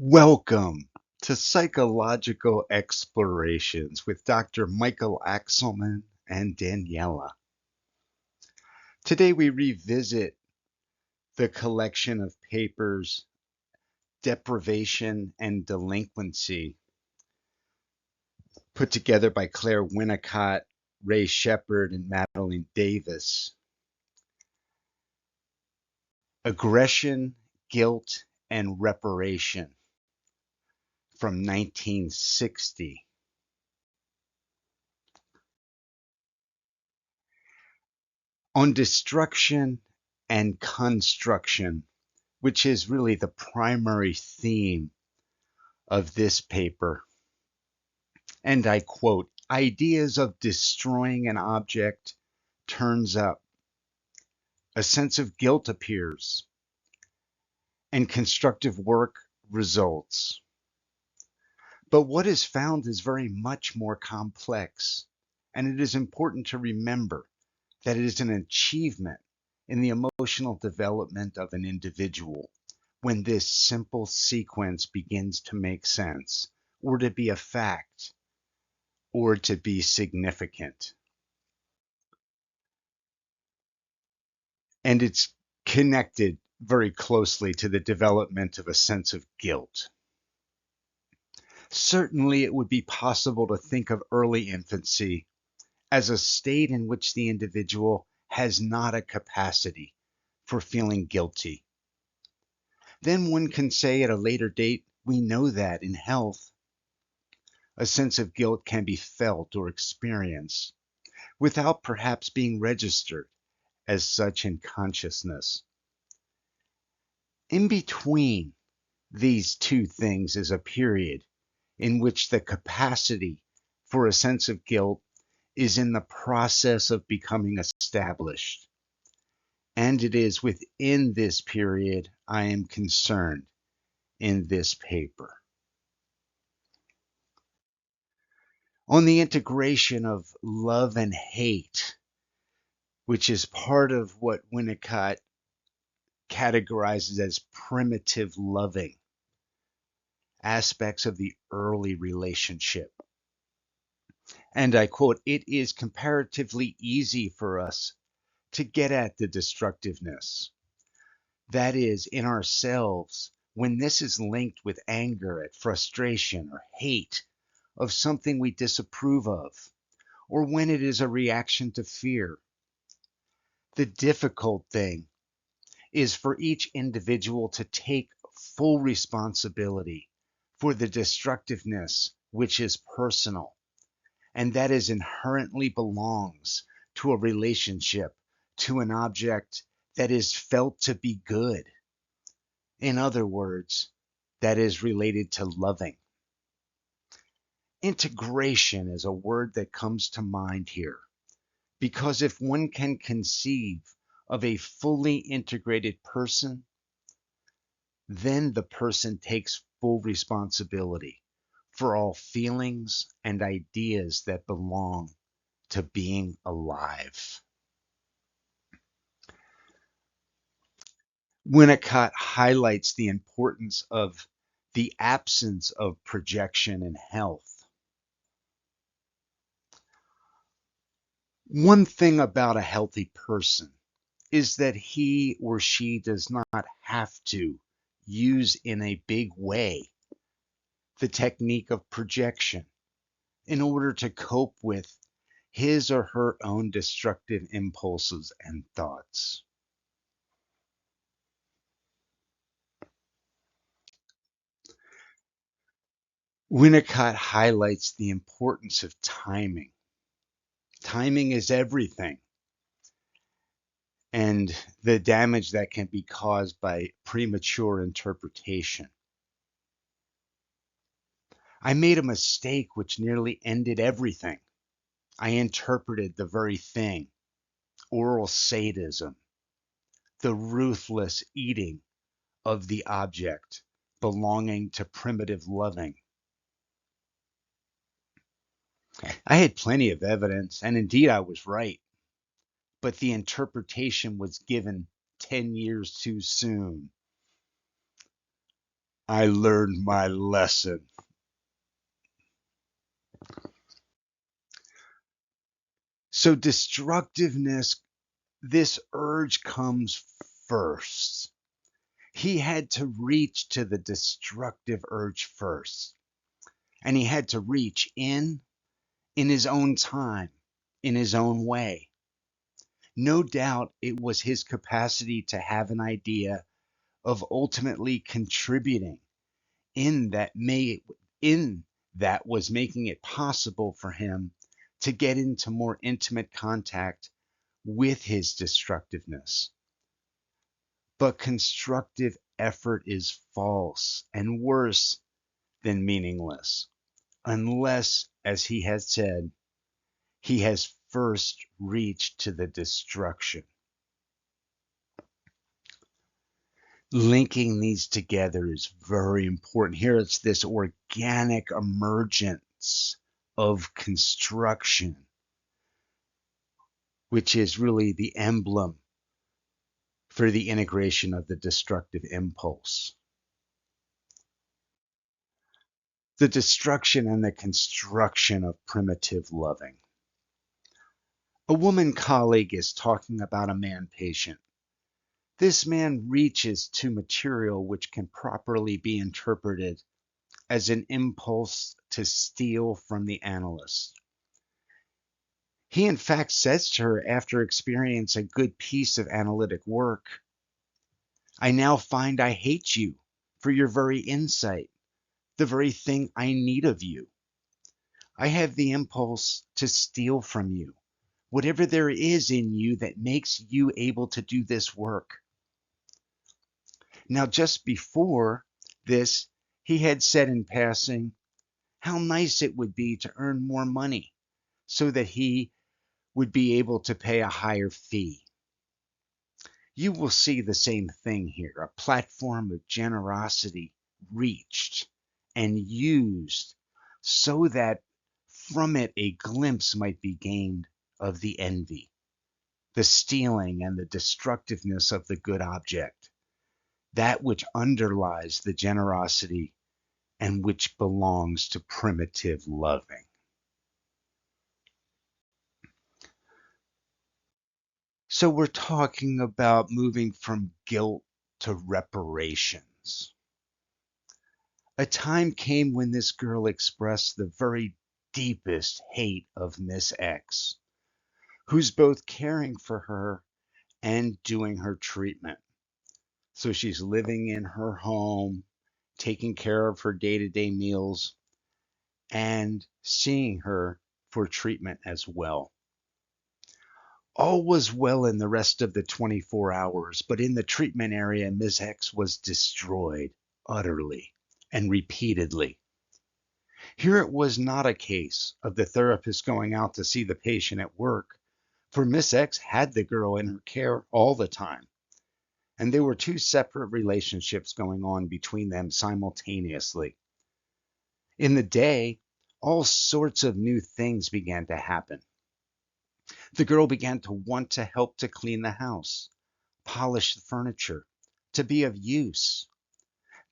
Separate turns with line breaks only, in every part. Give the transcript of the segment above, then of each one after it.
Welcome to Psychological Explorations with Dr. Michael Axelman and Daniela. Today we revisit the collection of papers, Deprivation and Delinquency, put together by Claire Winnicott, Ray Shepard, and Madeline Davis. Aggression, Guilt, and Reparation from 1960. On destruction and construction, which is really the primary theme of this paper. And I quote, ideas of destroying an object turns up, a sense of guilt appears, and constructive work results. But what is found is very much more complex, and it is important to remember that it is an achievement in the emotional development of an individual when this simple sequence begins to make sense, or to be a fact, or to be significant. And it's connected very closely to the development of a sense of guilt. Certainly, it would be possible to think of early infancy as a state in which the individual has not a capacity for feeling guilty. Then one can say at a later date, we know that in health, a sense of guilt can be felt or experienced without perhaps being registered as such in consciousness. In between these two things is a period in which the capacity for a sense of guilt is in the process of becoming established. And it is within this period I am concerned in this paper. On the integration of love and hate, which is part of what Winnicott categorizes as primitive loving, aspects of the early relationship. And I quote, it is comparatively easy for us to get at the destructiveness. That is, in ourselves, when this is linked with anger at frustration or hate of something we disapprove of, or when it is a reaction to fear. The difficult thing is for each individual to take full responsibility for the destructiveness which is personal, and that is inherently belongs to a relationship, to an object that is felt to be good. In other words, that is related to loving. Integration is a word that comes to mind here, because if one can conceive of a fully integrated person, then the person takes full responsibility for all feelings and ideas that belong to being alive. Winnicott highlights the importance of the absence of projection in health. One thing about a healthy person is that he or she does not have to use in a big way the technique of projection in order to cope with his or her own destructive impulses and thoughts. Winnicott highlights the importance of timing. Timing is everything, and the damage that can be caused by premature interpretation. I made a mistake which nearly ended everything. I interpreted the very thing, oral sadism, the ruthless eating of the object belonging to primitive loving. I had plenty of evidence, and indeed I was right, but the interpretation was given 10 years too soon. I learned my lesson. So destructiveness, this urge comes first. He had to reach to the destructive urge first. And he had to reach in his own time, in his own way. No doubt it was his capacity to have an idea of ultimately contributing in that may in that was making it possible for him to get into more intimate contact with his destructiveness. But constructive effort is false and worse than meaningless, unless, as he has said, he has first reached to the destruction. Linking these together is very important. Here it's this organic emergence of construction, which is really the emblem for the integration of the destructive impulse. The destruction and the construction of primitive loving. A woman colleague is talking about a man patient. This man reaches to material which can properly be interpreted as an impulse to steal from the analyst. He in fact says to her after experiencing a good piece of analytic work, I now find I hate you for your very insight, the very thing I need of you. I have the impulse to steal from you, whatever there is in you that makes you able to do this work. Now, just before this, he had said in passing how nice it would be to earn more money so that he would be able to pay a higher fee. You will see the same thing here, a platform of generosity reached and used so that from it a glimpse might be gained of the envy, the stealing, and the destructiveness of the good object, that which underlies the generosity and which belongs to primitive loving. So we're talking about moving from guilt to reparations. A time came when this girl expressed the very deepest hate of Miss X, who's both caring for her and doing her treatment. So she's living in her home, taking care of her day-to-day meals, and seeing her for treatment as well. All was well in the rest of the 24 hours, but in the treatment area, Ms. X was destroyed utterly and repeatedly. Here it was not a case of the therapist going out to see the patient at work, for Miss X had the girl in her care all the time, and there were two separate relationships going on between them simultaneously. In the day, all sorts of new things began to happen. The girl began to want to help to clean the house, polish the furniture, to be of use.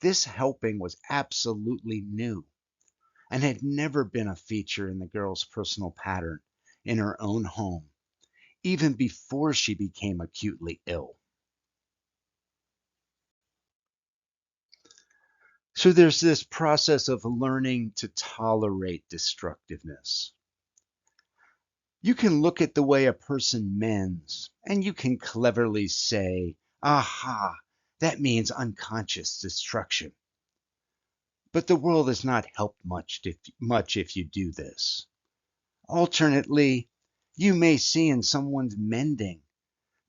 This helping was absolutely new and had never been a feature in the girl's personal pattern in her own home, even before she became acutely ill. So there's this process of learning to tolerate destructiveness. You can look at the way a person mends, and you can cleverly say, aha, that means unconscious destruction. But the world is not helped much if you do this. Alternately, you may see in someone's mending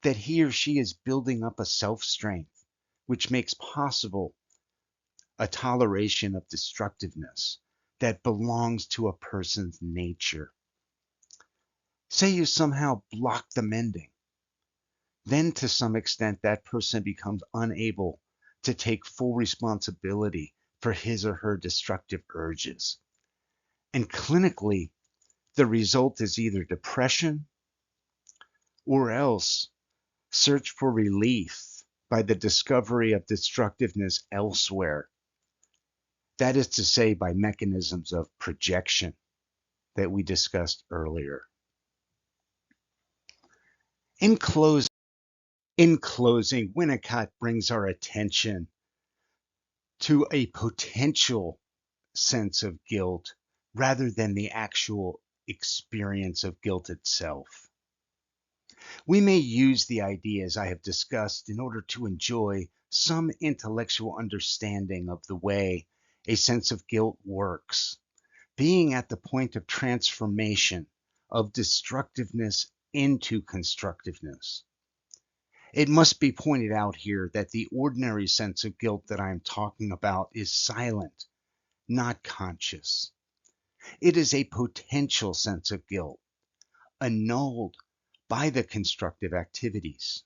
that he or she is building up a self-strength, which makes possible a toleration of destructiveness that belongs to a person's nature. Say you somehow block the mending, then to some extent that person becomes unable to take full responsibility for his or her destructive urges. And clinically, the result is either depression or else search for relief by the discovery of destructiveness elsewhere, That is to say, by mechanisms of projection that we discussed earlier. In closing, Winnicott brings our attention to a potential sense of guilt rather than the actual experience of guilt itself. We may use the ideas I have discussed in order to enjoy some intellectual understanding of the way a sense of guilt works, being at the point of transformation of destructiveness into constructiveness. It must be pointed out here that the ordinary sense of guilt that I am talking about is silent, not conscious. It is a potential sense of guilt, annulled by the constructive activities.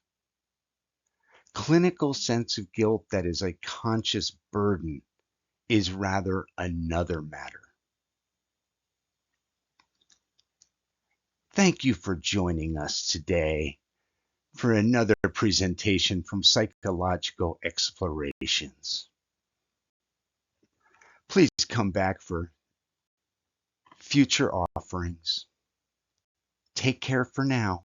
Clinical sense of guilt that is a conscious burden is rather another matter. Thank you for joining us today for another presentation from Psychological Explorations. Please come back for future offerings. Take care for now.